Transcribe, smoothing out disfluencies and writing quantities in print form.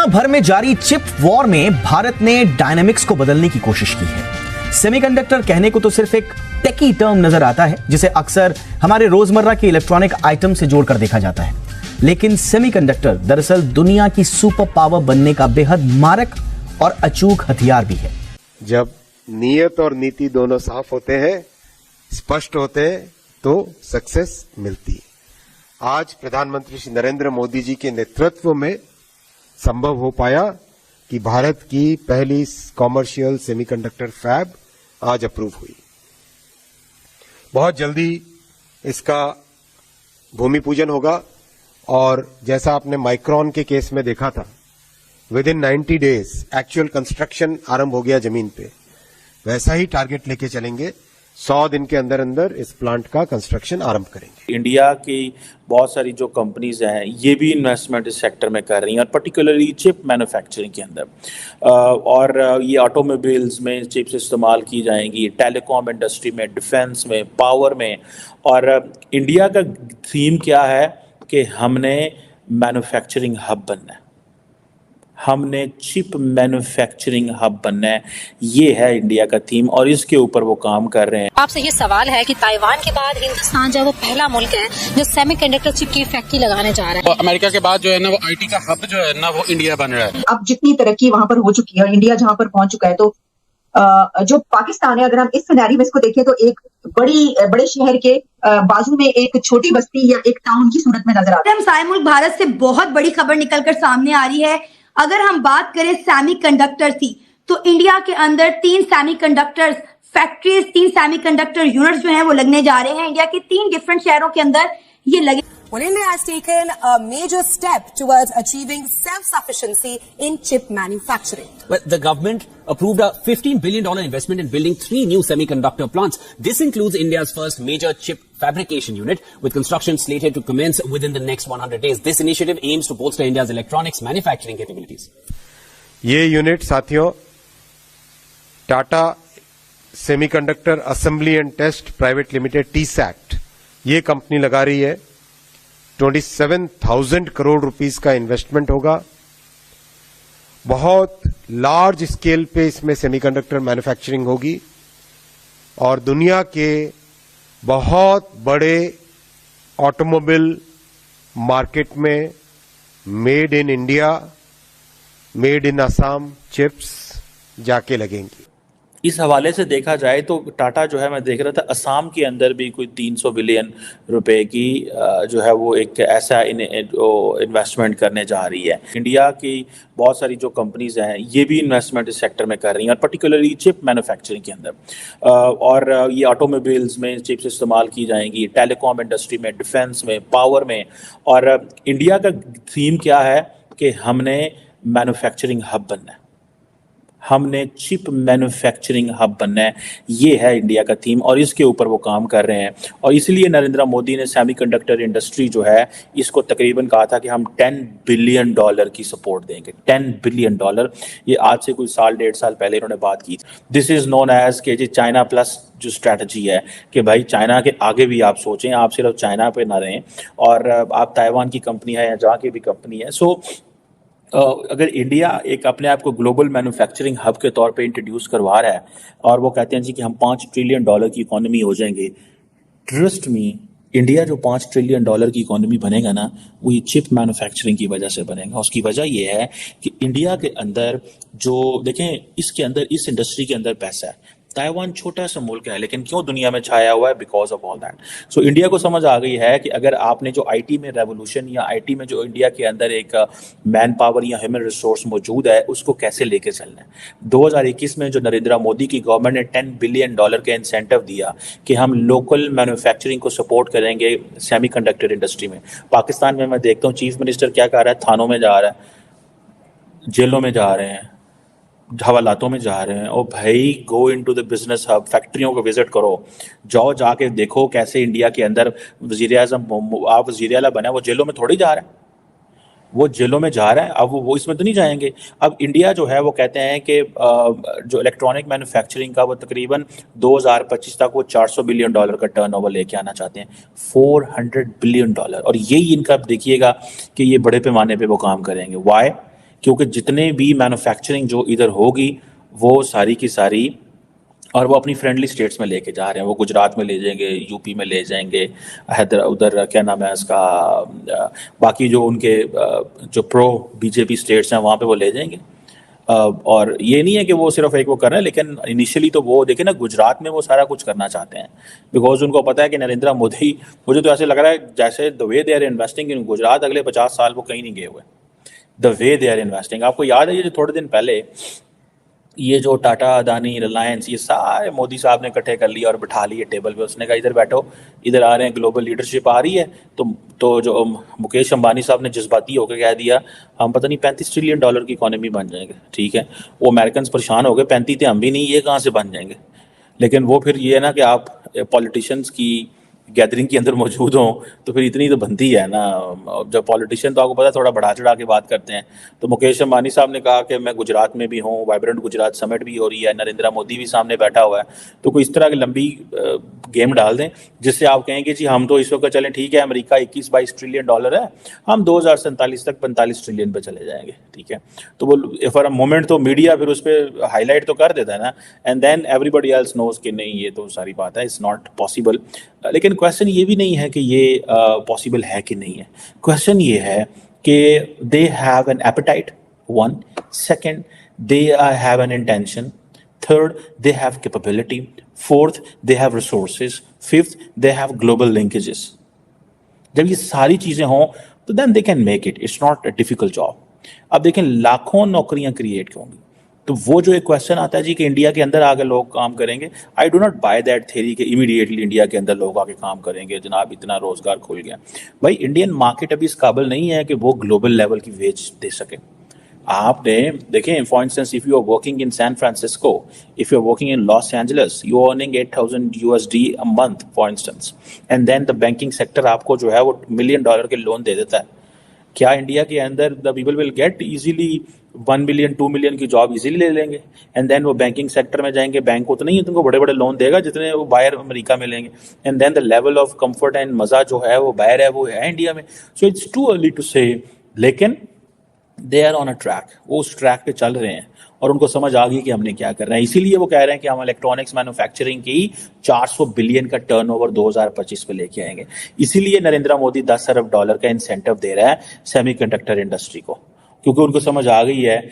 भर में जारी चिप वॉर में भारत ने डायनामिक्स को बदलने की कोशिश की है। सेमीकंडक्टर कहने को तो सिर्फ एक टेकी टर्म नजर आता है जिसे अक्सर हमारे रोजमर्रा के इलेक्ट्रॉनिक आइटम से जोड़कर देखा जाता है, लेकिन सेमीकंडक्टर दरअसल दुनिया की सुपर पावर बनने का बेहद मारक और अचूक हथियार भी है। जब नियत और नीति दोनों साफ होते हैं, स्पष्ट होते हैं, तो सक्सेस मिलती है। आज प्रधानमंत्री श्री नरेंद्र मोदी जी के नेतृत्व में संभव हो पाया कि भारत की पहली कॉमर्शियल सेमीकंडक्टर फैब आज अप्रूव हुई। बहुत जल्दी इसका भूमि पूजन होगा और जैसा आपने माइक्रॉन के केस में देखा था, with in 90 days actual construction आरंभ हो गया जमीन पे, वैसा ही टारगेट लेके चलेंगे। 100 दिन के अंदर अंदर इस प्लांट का कंस्ट्रक्शन आरंभ करेंगे। इंडिया की बहुत सारी जो कंपनीज हैं ये भी इन्वेस्टमेंट इस सेक्टर में कर रही हैं और पर्टिकुलरली चिप मैन्युफैक्चरिंग के अंदर और ये ऑटोमोबाइल्स में चिप्स इस्तेमाल की जाएंगी, टेलीकॉम इंडस्ट्री में, डिफेंस में, पावर में। और इंडिया का थीम क्या है कि हमने मैन्युफैक्चरिंग हब बनना है, हमने चिप मैन्युफैक्चरिंग हब बनना है। ये है इंडिया का थीम और इसके ऊपर वो काम कर रहे हैं। आपसे ये सवाल है कि ताइवान के बाद हिंदुस्तान जो है वो पहला मुल्क है जो सेमीकंडक्टर चिप की फैक्ट्री लगाने जा रहा है। अमेरिका के बाद जो है ना वो आईटी का हब जो है ना वो इंडिया बन रहा है। अब जितनी तरक्की वहाँ पर हो चुकी है और इंडिया जहाँ पर पहुंच चुका है, तो जो पाकिस्तान है, अगर हम इस सिनेरियो में इसको देखें तो एक बड़े शहर के बाजू में एक छोटी बस्ती या एक टाउन की सूरत में नजर आता है। हमसाया मुल्क भारत से बहुत बड़ी खबर निकलकर सामने आ रही है। अगर हम बात करें सेमीकंडक्टर की, तो इंडिया के अंदर 3 सेमीकंडक्टर फैक्ट्रीज, 3 सेमीकंडक्टर यूनिट्स जो हैं वो लगने जा रहे हैं। इंडिया के 3 डिफरेंट शहरों के अंदर ये लगे। Well, India has taken a major step towards achieving self-sufficiency in chip manufacturing. Well, the government approved a $15 billion investment in building 3 new semiconductor plants. This includes India's first major chip fabrication unit, with construction slated to commence within the next 100 days. This initiative aims to bolster India's electronics manufacturing capabilities. ये unit साथियों Tata semiconductor assembly and test private limited TSAT ये company लगा रही है। 27,000 crore rupees का investment होगा। बहुत large scale पे इसमें सेमीकंडक्टर मैन्युफैक्चरिंग होगी और दुनिया के बहुत बड़े ऑटोमोबाइल मार्केट में made in India, made in Assam chips जाके लगेंगी। इस हवाले से देखा जाए तो टाटा जो है, मैं देख रहा था असम के अंदर भी कोई 300 बिलियन रुपए की जो है वो एक ऐसा इन्वेस्टमेंट करने जा रही है। इंडिया की बहुत सारी जो कंपनीज हैं ये भी इन्वेस्टमेंट इस सेक्टर में कर रही हैं और पर्टिकुलरली चिप मैन्युफैक्चरिंग के अंदर और ये ऑटोमोबाइल्स में चिप्स इस्तेमाल की जाएंगी, टेलीकॉम इंडस्ट्री में, डिफेंस में, पावर में। और इंडिया का थीम क्या है कि हमने मैन्युफैक्चरिंग हब बनना है, हमने चिप मैन्युफैक्चरिंग हब बनना है। ये है इंडिया का थीम और इसके ऊपर वो काम कर रहे हैं। और इसलिए नरेंद्र मोदी ने सेमीकंडक्टर इंडस्ट्री जो है इसको तकरीबन कहा था कि हम $10 बिलियन की सपोर्ट देंगे। $10 बिलियन, ये आज से कोई साल 1.5 साल पहले इन्होंने बात की। दिस इज़ नोन एज के जी चाइना प्लस जो स्ट्रैटेजी है कि भाई चाइना के आगे भी आप सोचें, आप सिर्फ चाइना पे ना रहें और आप ताइवान की कंपनी है या जहाँ की भी कंपनी है। सो अगर इंडिया एक अपने आप को ग्लोबल मैन्युफैक्चरिंग हब के तौर पे इंट्रोड्यूस करवा रहा है और वो कहते हैं जी कि हम $5 ट्रिलियन की इकोनॉमी हो जाएंगे, ट्रस्ट मी, इंडिया जो $5 ट्रिलियन की इकोनॉमी बनेगा ना, वो ये चिप मैन्युफैक्चरिंग की वजह से बनेगा। उसकी वजह ये है कि इंडिया के अंदर जो देखें, इसके अंदर, इस इंडस्ट्री के अंदर पैसा है। ताइवान छोटा सा मुल्क है लेकिन क्यों दुनिया में छाया हुआ है? Because of all that. So India को समझ आ गई है कि अगर आपने जो आईटी में रेवोल्यूशन या आईटी में जो इंडिया के अंदर एक मैन पावर या ह्यूमन रिसोर्स मौजूद है, उसको कैसे लेके चलना है। 2021 में जो नरेंद्र मोदी की गवर्नमेंट ने $10 बिलियन का इंसेंटिव दिया कि हम लोकल मैन्युफैक्चरिंग को सपोर्ट करेंगे सेमीकंडक्टर इंडस्ट्री में। पाकिस्तान में मैं देखता हूँ चीफ मिनिस्टर क्या कर रहा है, थानों में जा रहा है, जेलों में जा रहे हैं, हवालातों में जा रहे हैं। और भाई go into the business hub, फैक्ट्रियों को विजिट करो, जाओ जाके देखो कैसे इंडिया के अंदर वजीर आजम, आप वजीर आला बना, वो जेलों में थोड़ी जा रहा है, वो जेलों में जा रहा है। अब वो इसमें तो नहीं जाएंगे। अब इंडिया जो है वो कहते हैं कि जो इलेक्ट्रॉनिक मैन्युफैक्चरिंग का वो तकरीबन 2025 तक वो $400 बिलियन का टर्नओवर लेके आना चाहते हैं, $400 बिलियन। और यही इनका देखिएगा कि ये बड़े पैमाने पे वो काम करेंगे। वाई? क्योंकि जितने भी मैन्युफैक्चरिंग जो इधर होगी वो सारी की सारी, और वो अपनी फ्रेंडली स्टेट्स में लेके जा रहे हैं। वो गुजरात में ले जाएंगे, यूपी में ले जाएंगे, उधर क्या नाम है इसका, बाकी जो उनके जो प्रो बीजेपी स्टेट्स हैं वहाँ पे वो ले जाएंगे। और ये नहीं है कि वो सिर्फ एक वो कर रहे हैं, लेकिन इनिशियली तो वो देखे ना, गुजरात में वो सारा कुछ करना चाहते हैं, बिकॉज उनको पता है कि नरेंद्र मोदी, मुझे तो ऐसे लग रहा है जैसे the way they are investing in Gujarat, अगले 50 साल वो कहीं नहीं गए हुए, the way they are investing. आपको याद है ये जो थोड़े दिन पहले ये जो टाटा, अदानी, रिलायंस, ये सारे मोदी साहब ने इकट्ठे कर लिया और बिठा लिए टेबल पे, उसने कहा इधर बैठो, इधर आ रहे हैं, ग्लोबल लीडरशिप आ रही है। तो जो मुकेश अंबानी साहब ने जज्बाती होकर कह दिया हम पता नहीं 35 ट्रिलियन डॉलर की इकोनॉमी बन जाएंगे, ठीक है। वो अमेरिकन परेशान हो गए, 35 थे हम भी नहीं, ये कहाँ से बन जाएंगे। लेकिन वो फिर ये है ना कि आप पॉलिटिशियंस की गैदरिंग के अंदर मौजूद हों तो फिर इतनी तो बनती है ना। जब पॉलिटिशियन तो आपको पता है थोड़ा बढ़ा चढ़ा के बात करते हैं। तो मुकेश अंबानी साहब ने कहा कि मैं गुजरात में भी हूँ, वाइब्रेंट गुजरात समिट भी हो रही है, नरेंद्र मोदी भी सामने बैठा हुआ है। तो कोई इस तरह की लंबी गेम डाल दें जिससे आप कहेंगे जी हम तो इस वक्त चलें, ठीक है, अमेरिका 21-22 ट्रिलियन डॉलर है, हम 2047 तक 45 ट्रिलियन पे चले जाएंगे, ठीक है। तो वो फॉर अ मोमेंट तो मीडिया फिर उस पर हाईलाइट तो कर देता है ना, and then everybody else knows कि नहीं ये तो सारी बात है, इट्स नॉट पॉसिबल। लेकिन क्वेश्चन ये भी नहीं है कि ये पॉसिबल है कि नहीं है, क्वेश्चन ये है कि they have an appetite, one, second they have an intention, third they have capability, fourth they have resources, fifth they have global linkages. जब ये सारी चीजें हों तो then they can make it, it's not a difficult job. अब देखें लाखों नौकरियां क्रिएट होंगी, तो वो जो एक क्वेश्चन आता है जी कि इंडिया के अंदर आके लोग काम करेंगे, I do not by that theory कि इमीडिएटली इंडिया के अंदर लोग आके काम करेंगे, जनाब इतना रोजगार खुल गया। भाई इंडियन मार्केट अभी इस काबिल नहीं है कि वो ग्लोबल लेवल की वेज दे सके। आपने देखें for instance, if you are working in San Francisco, if you are working in Los Angeles, you are earning $8,000 a month for instance, and then the banking sector आपको जो है वो $1 million के लोन दे देता है। क्या इंडिया के अंदर the people will get easily 1 million 2 million की जॉब इजीली ले लेंगे, एंड देन वो बैंकिंग सेक्टर में जाएंगे, बैंक उतना ही तुमको बड़े बड़े लोन देगा जितने वो बाहर अमेरिका में लेंगे, and then the level of comfort and मजा जो है वो बाहर है वो है इंडिया में। So it's too early to say, लेकिन they are on a track, वो उस ट्रैक पे चल रहे हैं और उनको समझ आ गई कि हमने क्या करना है। इसीलिए वो कह रहे हैं कि हम इलेक्ट्रॉनिक्स मैन्युफैक्चरिंग की 400 बिलियन का टर्नओवर 2025 पे लेके आएंगे। इसीलिए नरेंद्र मोदी $10 अरब का इंसेंटिव दे रहा है सेमीकंडक्टर इंडस्ट्री को, क्योंकि उनको समझ आ गई है